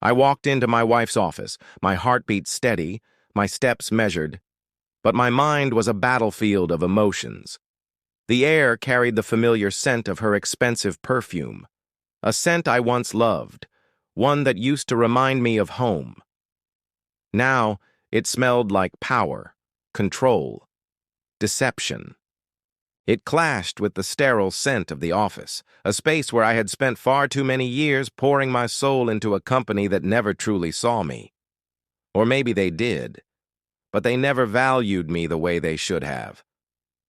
I walked into my wife's office, my heartbeat steady, my steps measured, but my mind was a battlefield of emotions. The air carried the familiar scent of her expensive perfume, a scent I once loved, one that used to remind me of home. Now, it smelled like power, control, deception. It clashed with the sterile scent of the office, a space where I had spent far too many years pouring my soul into a company that never truly saw me. Or maybe they did, but they never valued me the way they should have.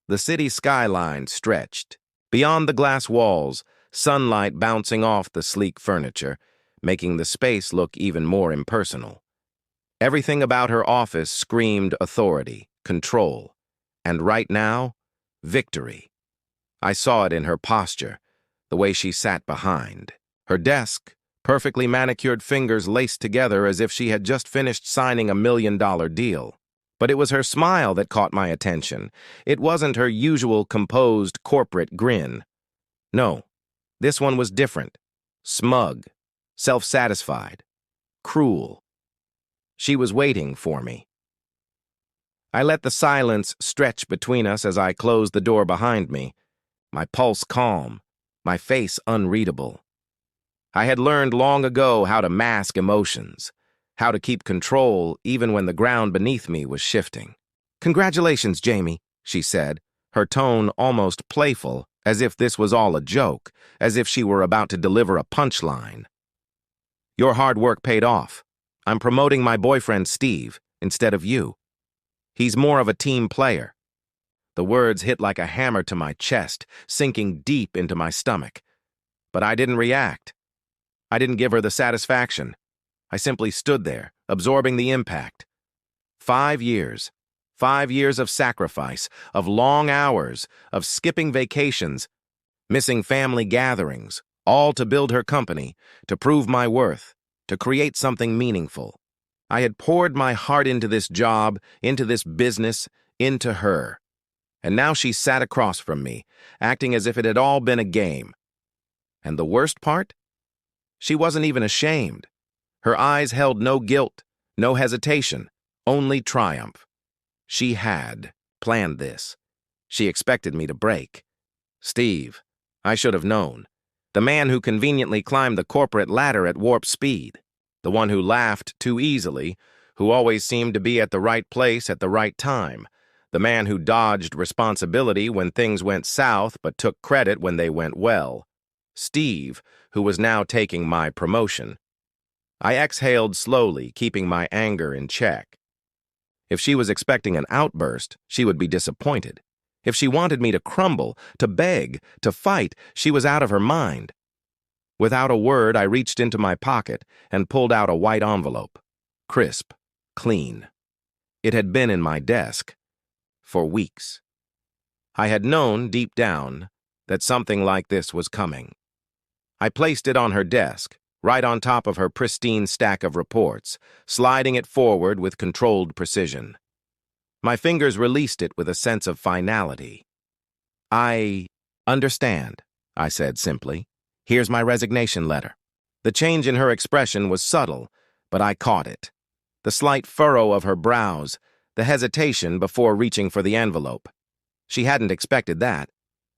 The city skyline stretched. Beyond the glass walls, sunlight bouncing off the sleek furniture, making the space look even more impersonal. Everything about her office screamed authority, control, and right now, victory. I saw it in her posture, the way she sat behind. Her desk, perfectly manicured fingers laced together as if she had just finished signing a $1 million deal. But it was her smile that caught my attention. It wasn't her usual composed corporate grin. No, this one was different. Smug, self-satisfied, cruel. She was waiting for me. I let the silence stretch between us as I closed the door behind me, my pulse calm, my face unreadable. I had learned long ago how to mask emotions, how to keep control even when the ground beneath me was shifting. "Congratulations, Jamie," she said, her tone almost playful, as if this was all a joke, as if she were about to deliver a punchline. "Your hard work paid off. I'm promoting my boyfriend, Steve, instead of you. He's more of a team player." The words hit like a hammer to my chest, sinking deep into my stomach. But I didn't react. I didn't give her the satisfaction. I simply stood there, absorbing the impact. 5 years. 5 years of sacrifice, of long hours, of skipping vacations, missing family gatherings, all to build her company, to prove my worth, to create something meaningful. I had poured my heart into this job, into this business, into her. And now she sat across from me, acting as if it had all been a game. And the worst part? She wasn't even ashamed. Her eyes held no guilt, no hesitation, only triumph. She had planned this. She expected me to break. Steve, I should have known. The man who conveniently climbed the corporate ladder at warp speed. The one who laughed too easily, who always seemed to be at the right place at the right time. The man who dodged responsibility when things went south but took credit when they went well. Steve, who was now taking my promotion. I exhaled slowly, keeping my anger in check. If she was expecting an outburst, she would be disappointed. If she wanted me to crumble, to beg, to fight, she was out of her mind. Without a word, I reached into my pocket and pulled out a white envelope. Crisp, clean. It had been in my desk for weeks. I had known, deep down, that something like this was coming. I placed it on her desk, right on top of her pristine stack of reports, sliding it forward with controlled precision. My fingers released it with a sense of finality. "I understand," I said simply. "Here's my resignation letter." The change in her expression was subtle, but I caught it. The slight furrow of her brows, the hesitation before reaching for the envelope. She hadn't expected that.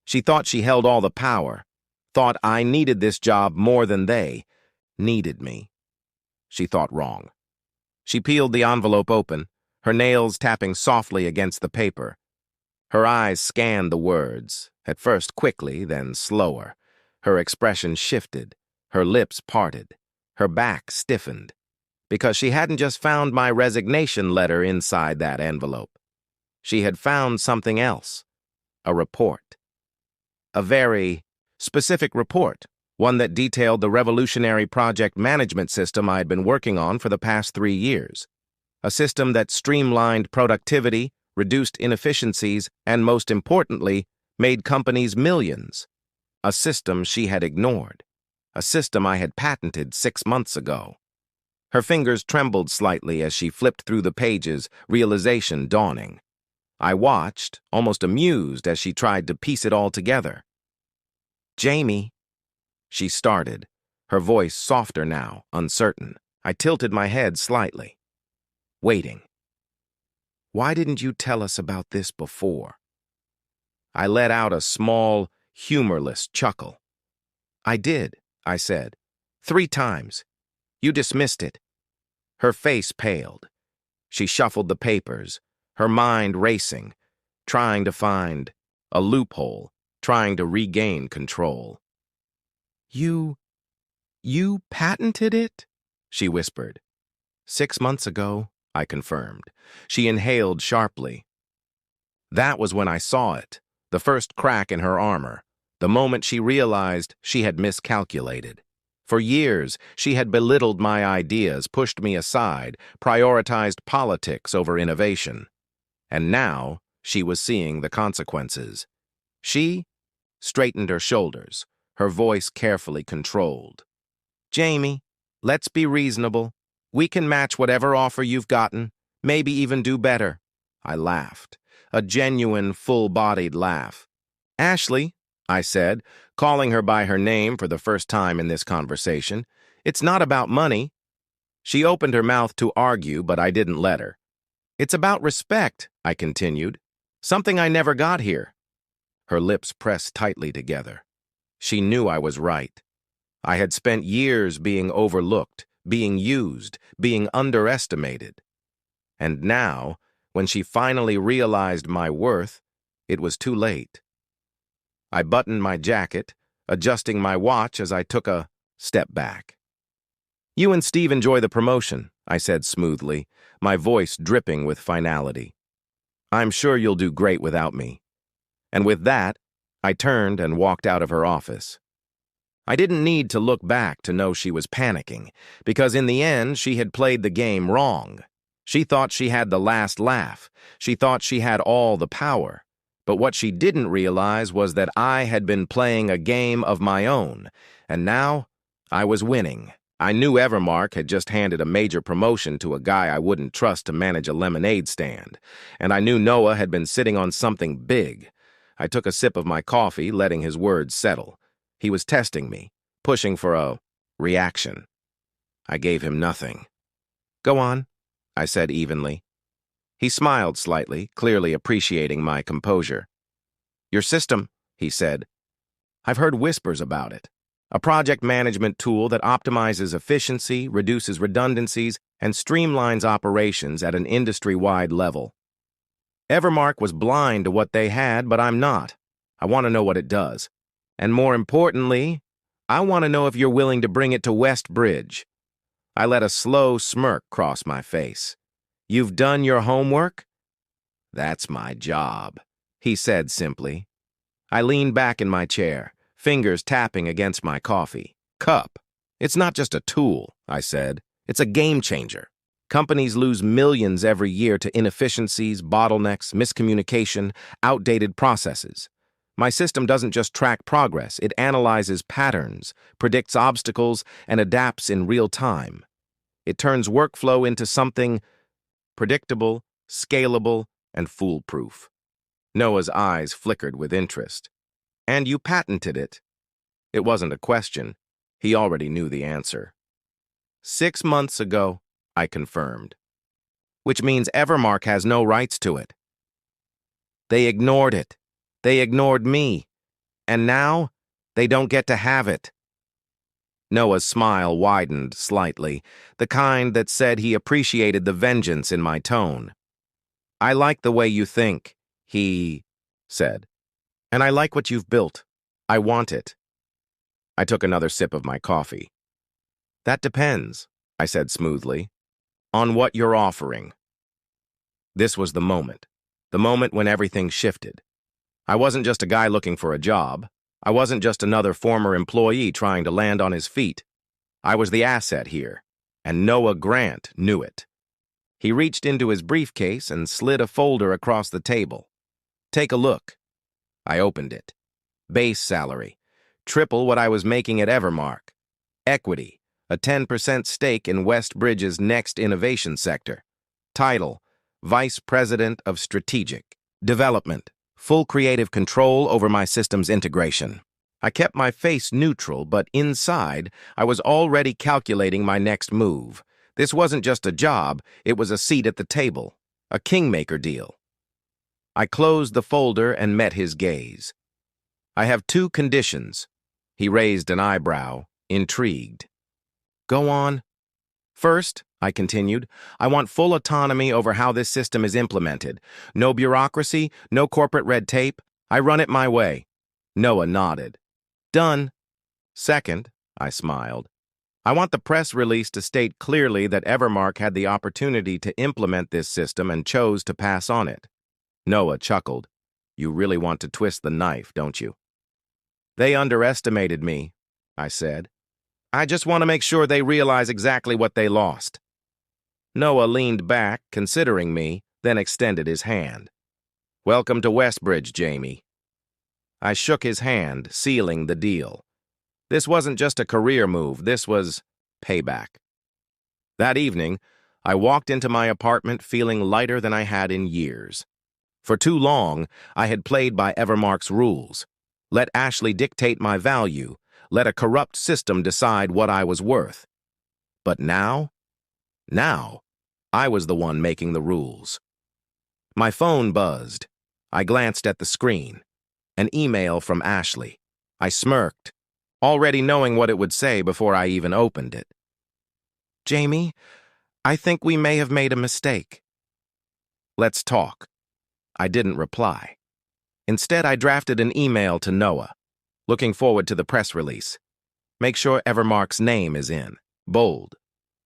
She thought she held all the power, thought I needed this job more than they needed me. She thought wrong. She peeled the envelope open, her nails tapping softly against the paper. Her eyes scanned the words, at first quickly, then slower. Her expression shifted, her lips parted, her back stiffened, because she hadn't just found my resignation letter inside that envelope. She had found something else, a report. A very specific report, one that detailed the revolutionary project management system I had been working on for the past 3 years. A system that streamlined productivity, reduced inefficiencies, and most importantly, made companies millions. A system she had ignored. A system I had patented 6 months ago. Her fingers trembled slightly as she flipped through the pages, realization dawning. I watched, almost amused, as she tried to piece it all together. "Jamie," she started, her voice softer now, uncertain. I tilted my head slightly, waiting. Why didn't you tell us about this before? I let out a small, humorless chuckle. I did, I said. 3 times. You dismissed it. Her face paled. She shuffled the papers, her mind racing, trying to find a loophole, trying to regain control. You patented it? She whispered. 6 months ago, I confirmed. She inhaled sharply. That was when I saw it, the first crack in her armor, the moment she realized she had miscalculated. For years, she had belittled my ideas, pushed me aside, prioritized politics over innovation. And now, she was seeing the consequences. She straightened her shoulders, her voice carefully controlled. Jamie, let's be reasonable. We can match whatever offer you've gotten, maybe even do better. I laughed, a genuine, full-bodied laugh. Ashley, I said, calling her by her name for the first time in this conversation, it's not about money. She opened her mouth to argue, but I didn't let her. It's about respect, I continued, something I never got here. Her lips pressed tightly together. She knew I was right. I had spent years being overlooked, being used, being underestimated. And now, when she finally realized my worth, it was too late. I buttoned my jacket, adjusting my watch as I took a step back. You and Steve enjoy the promotion, I said smoothly, my voice dripping with finality. I'm sure you'll do great without me. And with that, I turned and walked out of her office. I didn't need to look back to know she was panicking, because in the end, she had played the game wrong. She thought she had the last laugh. She thought she had all the power. But what she didn't realize was that I had been playing a game of my own, and now I was winning. I knew Evermark had just handed a major promotion to a guy I wouldn't trust to manage a lemonade stand, and I knew Noah had been sitting on something big. I took a sip of my coffee, letting his words settle. He was testing me, pushing for a reaction. I gave him nothing. Go on, I said evenly. He smiled slightly, clearly appreciating my composure. Your system, he said. I've heard whispers about it. A project management tool that optimizes efficiency, reduces redundancies, and streamlines operations at an industry-wide level. Evermark was blind to what they had, but I'm not. I want to know what it does. And more importantly, I want to know if you're willing to bring it to West Bridge. I let a slow smirk cross my face. You've done your homework? That's my job, he said simply. I leaned back in my chair, fingers tapping against my coffee cup. It's not just a tool, I said. It's a game changer. Companies lose millions every year to inefficiencies, bottlenecks, miscommunication, outdated processes. My system doesn't just track progress, it analyzes patterns, predicts obstacles, and adapts in real time. It turns workflow into something predictable, scalable, and foolproof. Noah's eyes flickered with interest. And you patented it. It wasn't a question. He already knew the answer. 6 months ago, I confirmed. Which means Evermark has no rights to it. They ignored it. They ignored me. And now, they don't get to have it. Noah's smile widened slightly, the kind that said he appreciated the vengeance in my tone. I like the way you think, he said. And I like what you've built. I want it. I took another sip of my coffee. That depends, I said smoothly, on what you're offering. This was the moment when everything shifted. I wasn't just a guy looking for a job. I wasn't just another former employee trying to land on his feet. I was the asset here, and Noah Grant knew it. He reached into his briefcase and slid a folder across the table. Take a look. I opened it. Base salary, triple what I was making at Evermark. Equity, a 10% stake in West Bridge's next innovation sector. Title, Vice President of Strategic Development. Full creative control over my system's integration. I kept my face neutral, but inside, I was already calculating my next move. This wasn't just a job, it was a seat at the table, a kingmaker deal. I closed the folder and met his gaze. I have two conditions. He raised an eyebrow, intrigued. Go on. First, I continued, I want full autonomy over how this system is implemented. No bureaucracy, no corporate red tape. I run it my way. Noah nodded. Done. Second, I smiled, I want the press release to state clearly that Evermark had the opportunity to implement this system and chose to pass on it. Noah chuckled. You really want to twist the knife, don't you? They underestimated me, I said. I just want to make sure they realize exactly what they lost. Noah leaned back, considering me, then extended his hand. Welcome to Westbridge, Jamie. I shook his hand, sealing the deal. This wasn't just a career move, this was payback. That evening, I walked into my apartment feeling lighter than I had in years. For too long, I had played by Evermark's rules. Let Ashley dictate my value. Let a corrupt system decide what I was worth. But now, I was the one making the rules. My phone buzzed. I glanced at the screen. An email from Ashley. I smirked, already knowing what it would say before I even opened it. Jamie, I think we may have made a mistake. Let's talk. I didn't reply. Instead, I drafted an email to Noah, looking forward to the press release. Make sure Evermark's name is in, bold.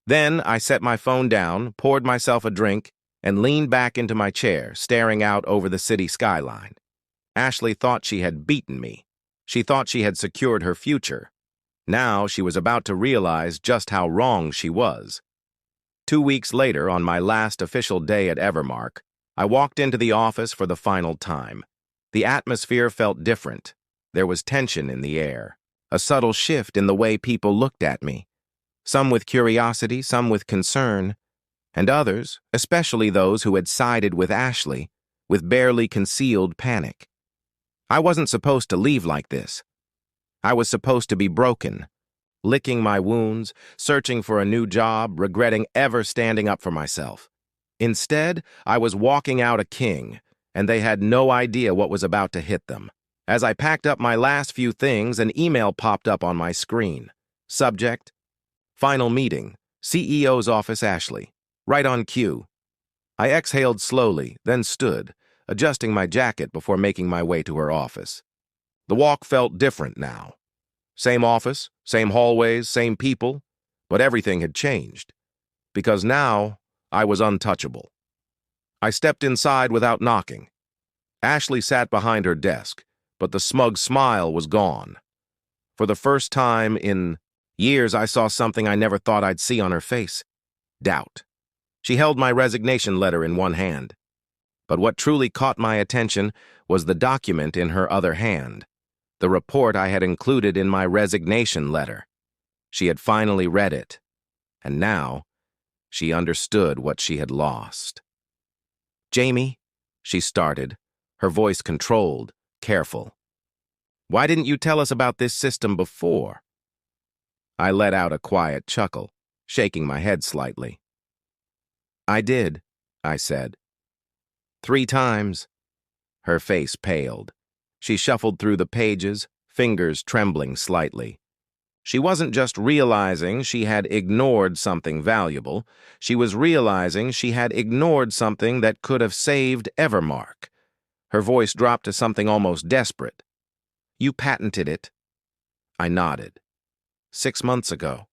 Then I set my phone down, poured myself a drink, and leaned back into my chair, staring out over the city skyline. Ashley thought she had beaten me. She thought she had secured her future. Now she was about to realize just how wrong she was. 2 weeks later, on my last official day at Evermark, I walked into the office for the final time. The atmosphere felt different. There was tension in the air, a subtle shift in the way people looked at me. Some with curiosity, some with concern, and others, especially those who had sided with Ashley, with barely concealed panic. I wasn't supposed to leave like this. I was supposed to be broken, licking my wounds, searching for a new job, regretting ever standing up for myself. Instead, I was walking out a king, and they had no idea what was about to hit them. As I packed up my last few things, an email popped up on my screen. Subject: Final meeting, CEO's office, Ashley. Right on cue. I exhaled slowly, then stood, adjusting my jacket before making my way to her office. The walk felt different now. Same office, same hallways, same people, but everything had changed. Because now, I was untouchable. I stepped inside without knocking. Ashley sat behind her desk, but the smug smile was gone. For the first time in years, I saw something I never thought I'd see on her face: doubt. She held my resignation letter in one hand. But what truly caught my attention was the document in her other hand, the report I had included in my resignation letter. She had finally read it, and now she understood what she had lost. Jamie, she started, her voice controlled, careful. Why didn't you tell us about this system before? I let out a quiet chuckle, shaking my head slightly. I did, I said. 3 times. Her face paled. She shuffled through the pages, fingers trembling slightly. She wasn't just realizing she had ignored something valuable. She was realizing she had ignored something that could have saved Evermark. Her voice dropped to something almost desperate. You patented it. I nodded. 6 months ago.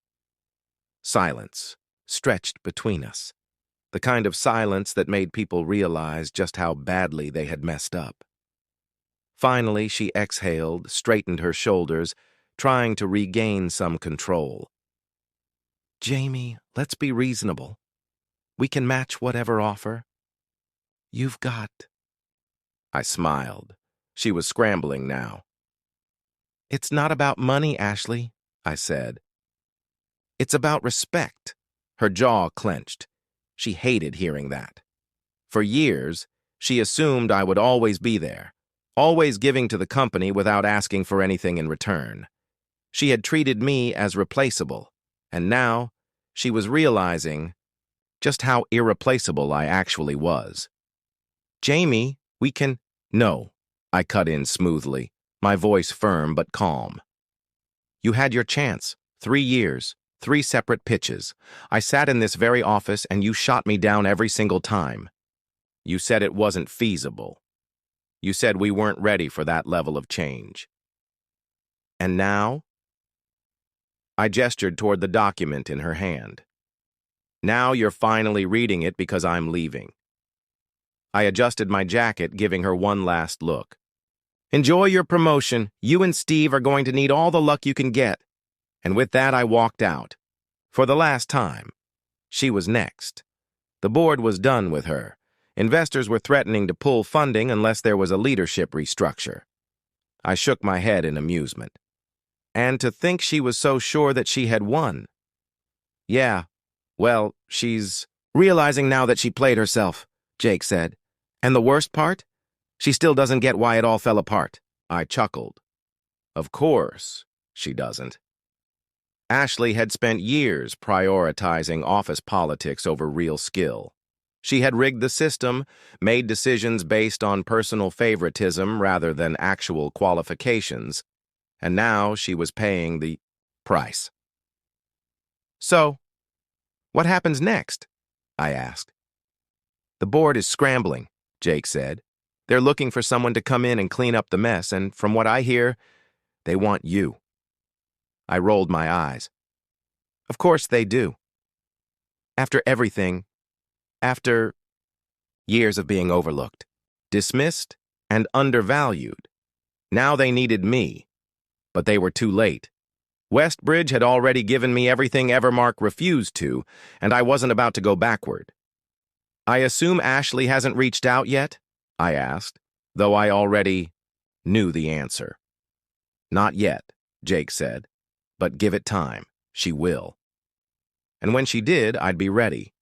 Silence stretched between us. The kind of silence that made people realize just how badly they had messed up. Finally, she exhaled, straightened her shoulders, trying to regain some control. Jamie, let's be reasonable. We can match whatever offer you've got. I smiled. She was scrambling now. It's not about money, Ashley, I said. It's about respect. Her jaw clenched. She hated hearing that. For years, she assumed I would always be there, always giving to the company without asking for anything in return. She had treated me as replaceable, and now she was realizing just how irreplaceable I actually was. Jamie, we can— No, I cut in smoothly, my voice firm but calm. You had your chance. 3 years, 3 separate pitches. I sat in this very office and you shot me down every single time. You said it wasn't feasible. You said we weren't ready for that level of change. And now? I gestured toward the document in her hand. Now you're finally reading it because I'm leaving. I adjusted my jacket, giving her one last look. Enjoy your promotion. You and Steve are going to need all the luck you can get. And with that, I walked out. For the last time. She was next. The board was done with her. Investors were threatening to pull funding unless there was a leadership restructure. I shook my head in amusement. And to think she was so sure that she had won. Yeah, well, she's realizing now that she played herself, Jake said. And the worst part? She still doesn't get why it all fell apart. I chuckled. Of course, she doesn't. Ashley had spent years prioritizing office politics over real skill. She had rigged the system, made decisions based on personal favoritism rather than actual qualifications, and now she was paying the price. So, what happens next? I asked. The board is scrambling, Jake said. They're looking for someone to come in and clean up the mess, and from what I hear, they want you. I rolled my eyes. Of course they do. After everything, after years of being overlooked, dismissed, and undervalued, now they needed me. But they were too late. Westbridge had already given me everything Evermark refused to, and I wasn't about to go backward. I assume Ashley hasn't reached out yet? I asked, though I already knew the answer. Not yet, Jake said, but give it time. She will. And when she did, I'd be ready.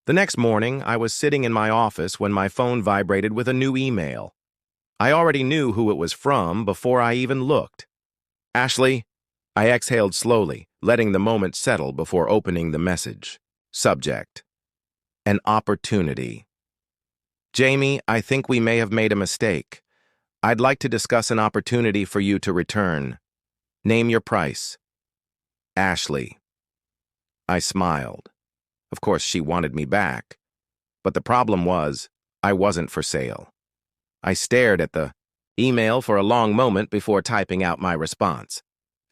The next morning, I was sitting in my office when my phone vibrated with a new email. I already knew who it was from before I even looked. Ashley, I exhaled slowly, letting the moment settle before opening the message. Subject: an opportunity. Jamie, I think we may have made a mistake. I'd like to discuss an opportunity for you to return. Name your price. Ashley. I smiled. Of course, she wanted me back. But the problem was, I wasn't for sale. I stared at the email for a long moment before typing out my response.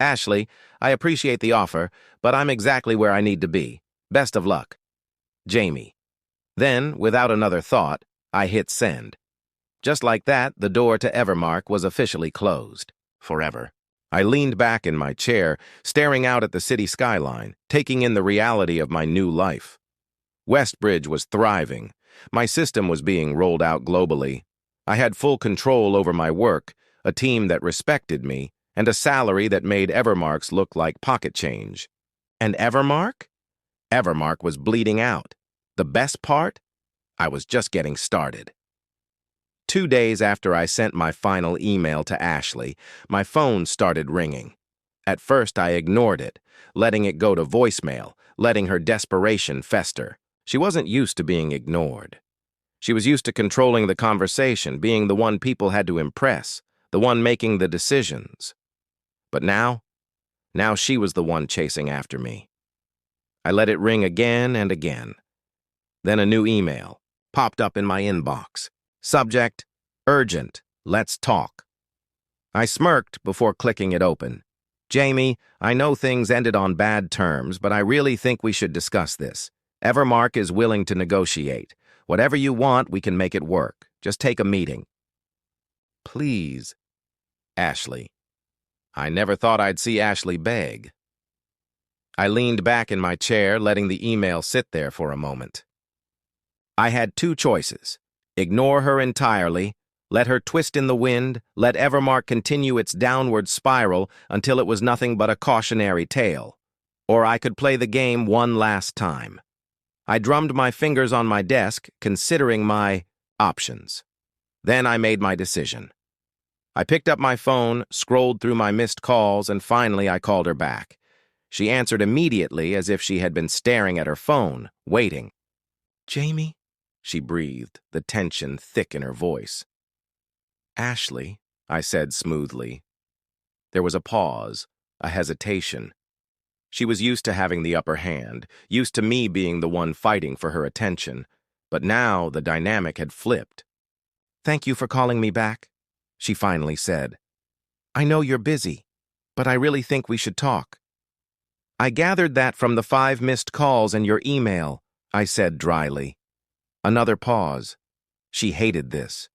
Ashley, I appreciate the offer, but I'm exactly where I need to be. Best of luck. Jamie. Then, without another thought, I hit send. Just like that, the door to Evermark was officially closed. Forever. I leaned back in my chair, staring out at the city skyline, taking in the reality of my new life. Westbridge was thriving. My system was being rolled out globally. I had full control over my work, a team that respected me, and a salary that made Evermark's look like pocket change. And Evermark? Evermark was bleeding out. The best part? I was just getting started. 2 days after I sent my final email to Ashley, my phone started ringing. At first, I ignored it, letting it go to voicemail, letting her desperation fester. She wasn't used to being ignored. She was used to controlling the conversation, being the one people had to impress, the one making the decisions. But now she was the one chasing after me. I let it ring again and again. Then a new email popped up in my inbox. Subject: urgent. Let's talk. I smirked before clicking it open. Jamie, I know things ended on bad terms, but I really think we should discuss this. Evermark is willing to negotiate. Whatever you want, we can make it work. Just take a meeting. Please. Ashley. I never thought I'd see Ashley beg. I leaned back in my chair, letting the email sit there for a moment. I had 2 choices. Ignore her entirely, let her twist in the wind, let Evermark continue its downward spiral until it was nothing but a cautionary tale. Or I could play the game one last time. I drummed my fingers on my desk, considering my options. Then I made my decision. I picked up my phone, scrolled through my missed calls, and finally I called her back. She answered immediately as if she had been staring at her phone, waiting. "Jamie?" she breathed, the tension thick in her voice. "Ashley," I said smoothly. There was a pause, a hesitation. She was used to having the upper hand, used to me being the one fighting for her attention, but now the dynamic had flipped. "Thank you for calling me back," she finally said. "I know you're busy, but I really think we should talk." "I gathered that from the 5 missed calls and your email," I said dryly. Another pause. She hated this.